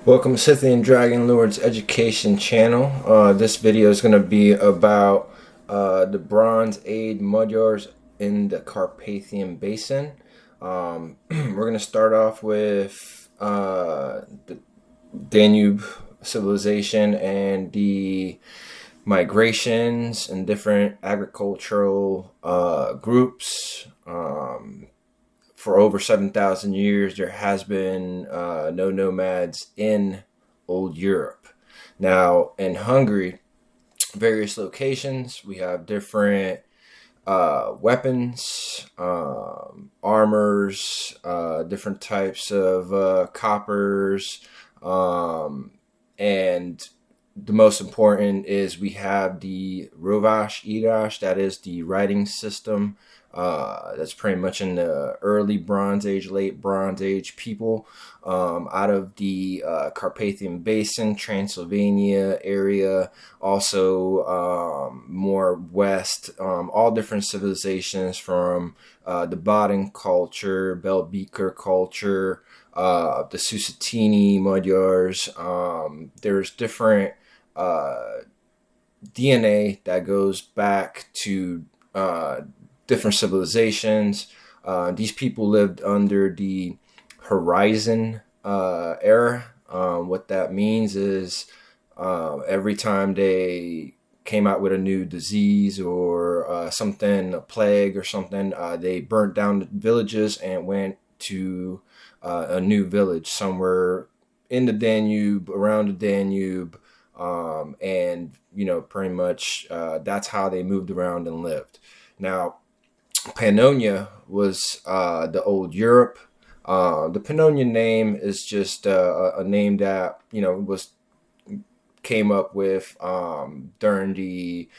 Welcome to Scythian Dragon Lords Education channel. This video is going to be about the BronzeAge Magyars in the Carpathian Basin. We're going to start off with the Danube civilization and the migrations and different agricultural groups. For over 7,000 years, there has been no nomads in Old Europe. Now, in Hungary, various locations, we have different weapons, armors, different types of coppers, and the most important is we have the BronzeAge, that is the writing system. That's pretty much in the early Bronze Age, late Bronze Age people out of the Carpathian Basin, Transylvania area, also more west, all different civilizations from the Baden culture, Belbeker culture, the Scythian Magyars. There's different DNA that goes back to different civilizations. These people lived under the Horizon era. What that means is every time they came out with a new disease or something, a plague or something, they burnt down the villages and went to a new village somewhere in the Danube, around the Danube, and pretty much that's how they moved around and lived. Now, Pannonia was the old Europe. The Pannonia name is just a name that came up with during the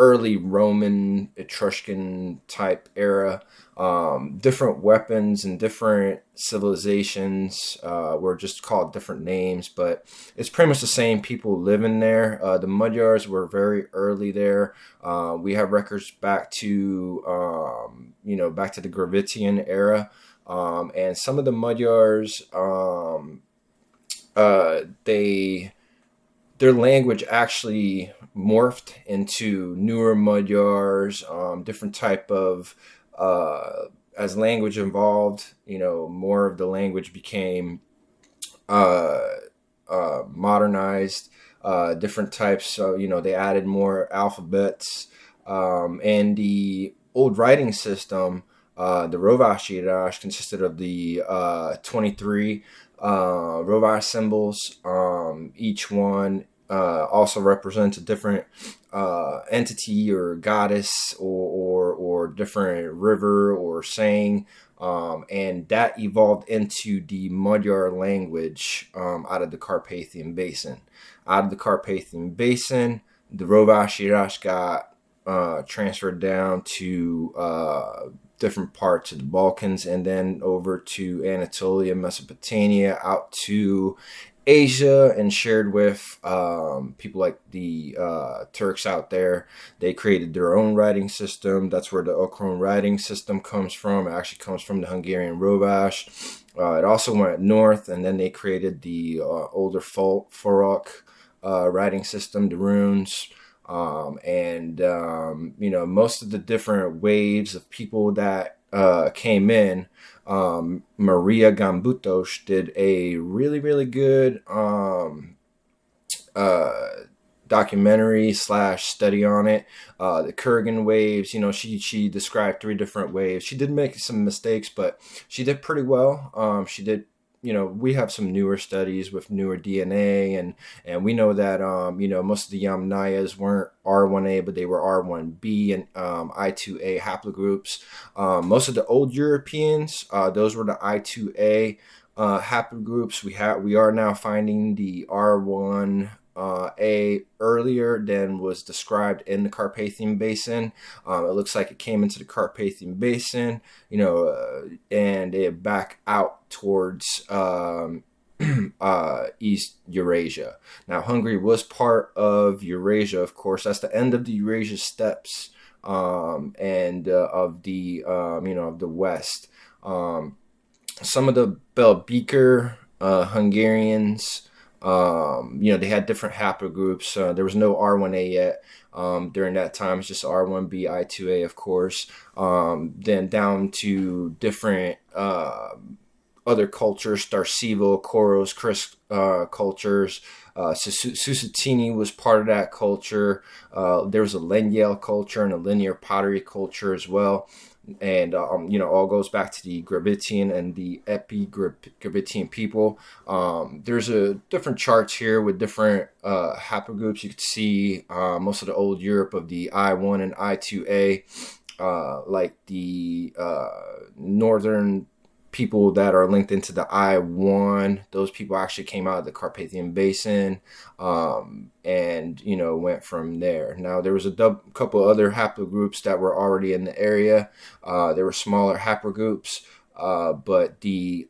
early Roman Etruscan type era. Different weapons and different civilizations were just called different names, but it's pretty much the same people living there. The Magyars were very early there. We have records back to back to the Gravettian era, and some of the Magyars their language actually morphed into newer Magyars, different type of as language evolved, more of the language became modernized, different types. So, they added more alphabets, and the old writing system, the BronzeAge consisted of the 23 Rovach symbols. Each one also represents a different entity or goddess or different river or saying, and that evolved into the Magyar language out of the Carpathian Basin. Out of the Carpathian Basin, the BronzeAge got transferred down to different parts of the Balkans, and then over to Anatolia, Mesopotamia, out to Asia, and shared with people like the Turks out there. They created their own writing system. That's where the Okron writing system comes from. It actually comes from the Hungarian Rovach. It also went north, and then they created the older Forok writing system, the runes. Most of the different waves of people that came in, Marija Gimbutas did a really, really good documentary / study on it. The Kurgan waves, she described 3 different waves. She did make some mistakes, but she did pretty well. She did. We have some newer studies with newer DNA, and we know that most of the Yamnayas weren't R1A, but they were R1B and I2A haplogroups. Most of the old Europeans, those were the I2A haplogroups. We are now finding the R1 A earlier than was described in the Carpathian Basin. It looks like it came into the Carpathian Basin, and it back out towards East Eurasia. Now, Hungary was part of Eurasia, of course. That's the end of the Eurasia steppes, and of the of the West. Some of the Belbeker Hungarians. They had different haplogroups. There was no R1A yet during that time. It's just R1B, I2A, of course. Then down to different other cultures, Starcevo, Koros, Chris cultures. Susitini was part of that culture. There was a Lenyel culture and a linear pottery culture as well. And, all goes back to the Gravitian and the Epi-Gravitian people. There's a different charts here with different haplogroups. You can see most of the old Europe of the I1 and I2A, like the northern people that are linked into the I1. Those people actually came out of the Carpathian Basin and went from there. Now there was a couple other haplogroups that were already in the area. There were smaller haplogroups, but the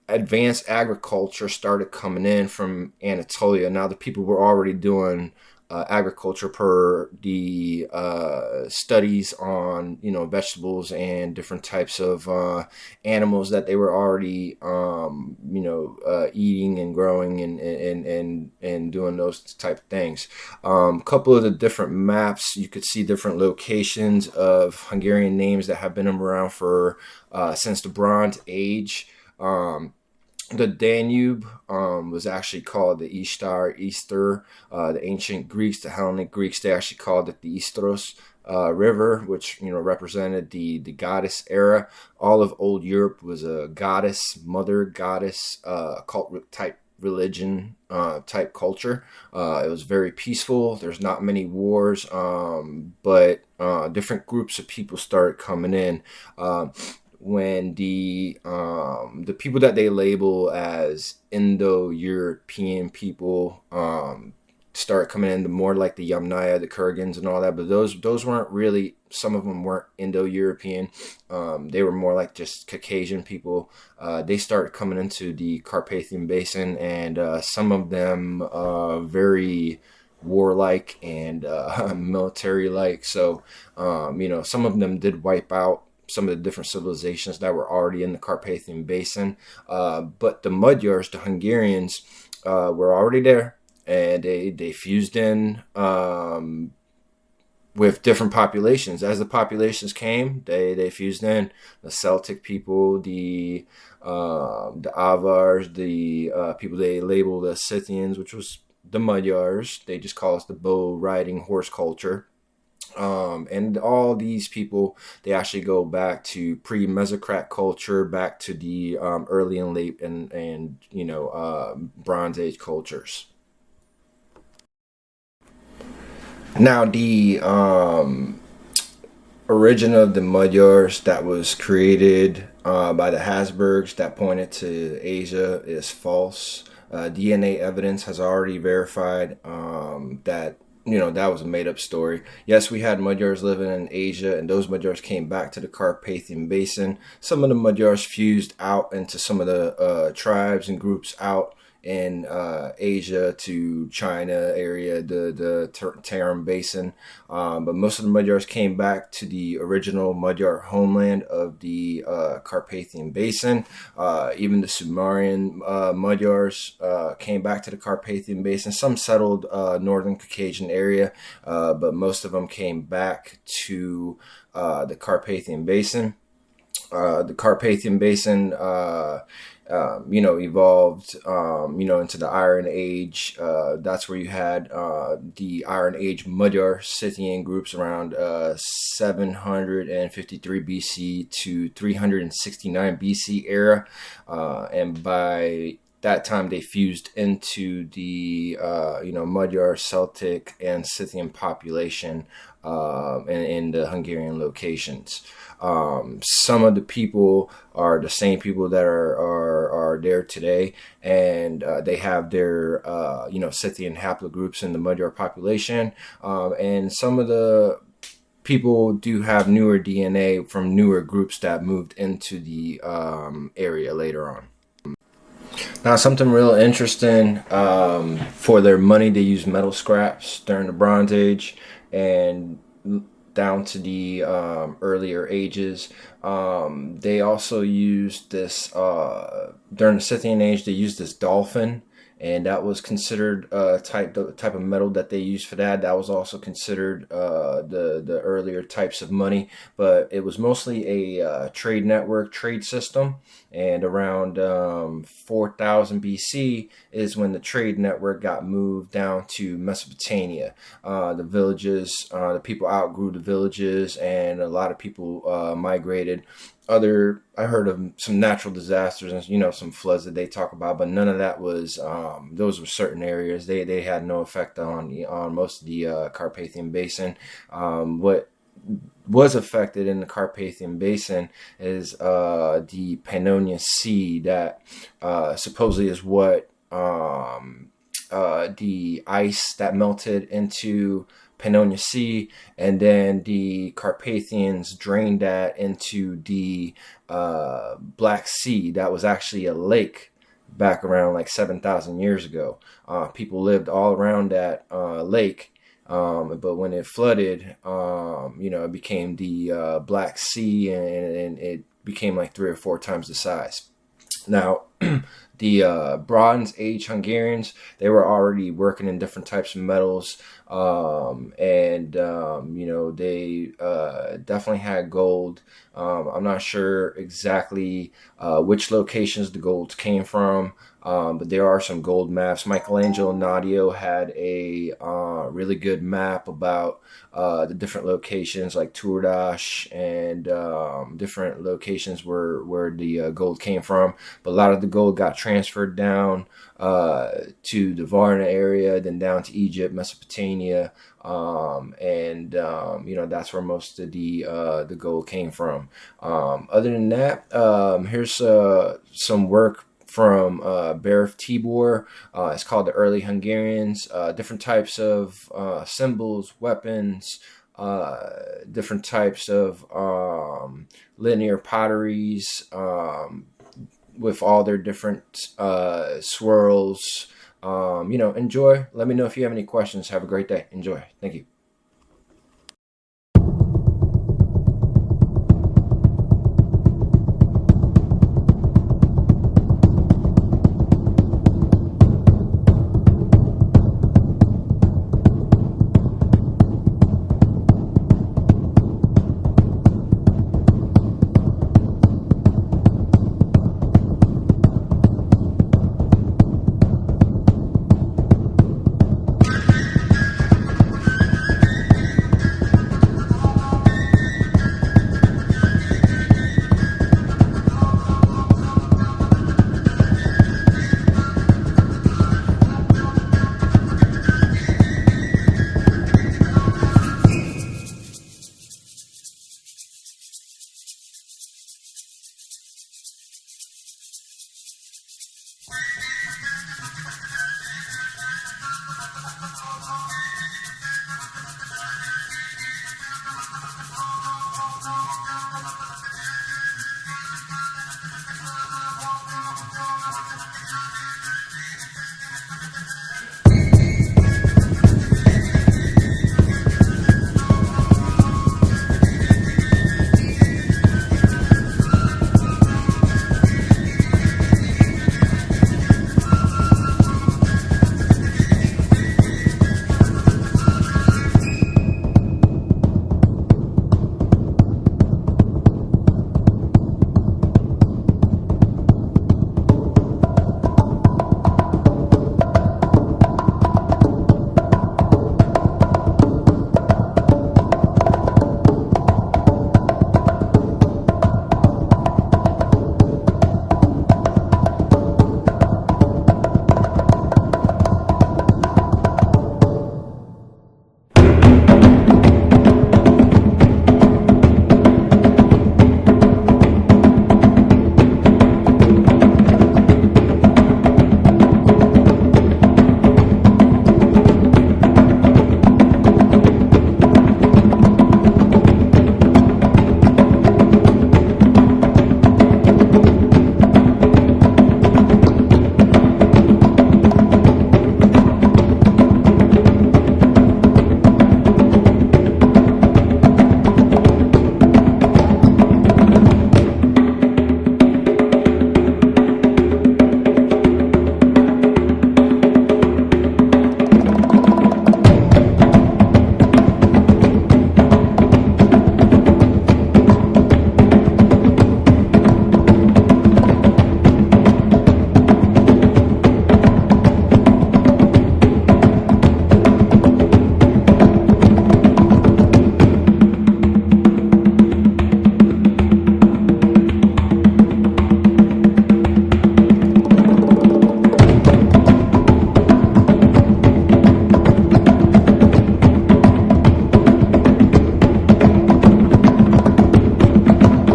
advanced agriculture started coming in from Anatolia. Now the people were already doing agriculture per the studies on vegetables and different types of animals that they were already eating and growing and doing those type of things. A couple of the different maps, you could see different locations of Hungarian names that have been around for since the Bronze Age. The Danube was actually called the Easter. The ancient Greeks, the Hellenic Greeks, they actually called it the Istros River, which represented the goddess era. All of old Europe was a goddess, mother goddess, cult type religion type culture. It was very peaceful. There's not many wars, but different groups of people started coming in. When the people that they label as Indo-European people start coming in, the more like the Yamnaya, the Kurgans and all that, but those weren't really, some of them weren't Indo-European. They were more like just Caucasian people. They started coming into the Carpathian Basin, and some of them very warlike and military-like. So, some of them did wipe out some of the different civilizations that were already in the Carpathian Basin. But the Magyars, the Hungarians, were already there, and they fused in with different populations. As the populations came, they fused in. The Celtic people, the Avars, the people they labeled as Scythians, which was the Magyars. They just call us the bow riding horse culture. And all these people, they actually go back to pre-Mesocrat culture, back to the early and late and Bronze Age cultures. Now the origin of the Magyars that was created by the Habsburgs that pointed to Asia is false. DNA evidence has already verified that that was a made-up story. Yes, we had Magyars living in Asia, and those Magyars came back to the Carpathian Basin. Some of the Magyars fused out into some of the tribes and groups out in Asia to China area, the Tarim Basin. But most of the Magyars came back to the original Magyar homeland of the Carpathian Basin. Even the Sumerian Magyars came back to the Carpathian Basin. Some settled northern Caucasian area, but most of them came back to the Carpathian Basin. The Carpathian Basin evolved, into the Iron Age. That's where you had the Iron Age Magyar Scythian groups around 753 BC to 369 BC era. And by that time, they fused into the, Magyar, Celtic, and Scythian population in the Hungarian locations. Some of the people are the same people that are there today, and they have their Scythian haplogroups in the Magyar population, and some of the people do have newer DNA from newer groups that moved into the area later on. Now, something real interesting, for their money, they used metal scraps during the Bronze Age, and down to the earlier ages. They also used this during the Scythian age. They used this dolphin, and that was considered the type of metal that they used for that. That was also considered the earlier types of money, but it was mostly a trade network, trade system. And around 4000 BC is when the trade network got moved down to Mesopotamia. The villages, the people outgrew the villages, and a lot of people migrated. I heard of some natural disasters and some floods that they talk about, but none of that was those were certain areas. They had no effect on most of the Carpathian Basin. What was affected in the Carpathian Basin is the Pannonia Sea, that supposedly is what the ice that melted into Pannonia Sea, and then the Carpathians drained that into the Black Sea. That was actually a lake back around like 7,000 years ago. People lived all around that lake, but when it flooded, it became the Black Sea, and it became like 3 or 4 times the size. Now, the Bronze Age Hungarians, they were already working in different types of metals, and they definitely had gold. I'm not sure exactly which locations the gold came from, but there are some gold maps. Michelangelo Nadio had a really good map about the different locations like Turdas and different locations where the gold came from. But a lot of the gold got transferred down to the Varna area, then down to Egypt, Mesopotamia, and that's where most of the gold came from. Other than that, here's some work from Barath Tibor. It's called The Early Hungarians. Different types of symbols, weapons, different types of linear potteries, with all their different swirls. Enjoy. Let me know if you have any questions. Have a great day. Enjoy. Thank you.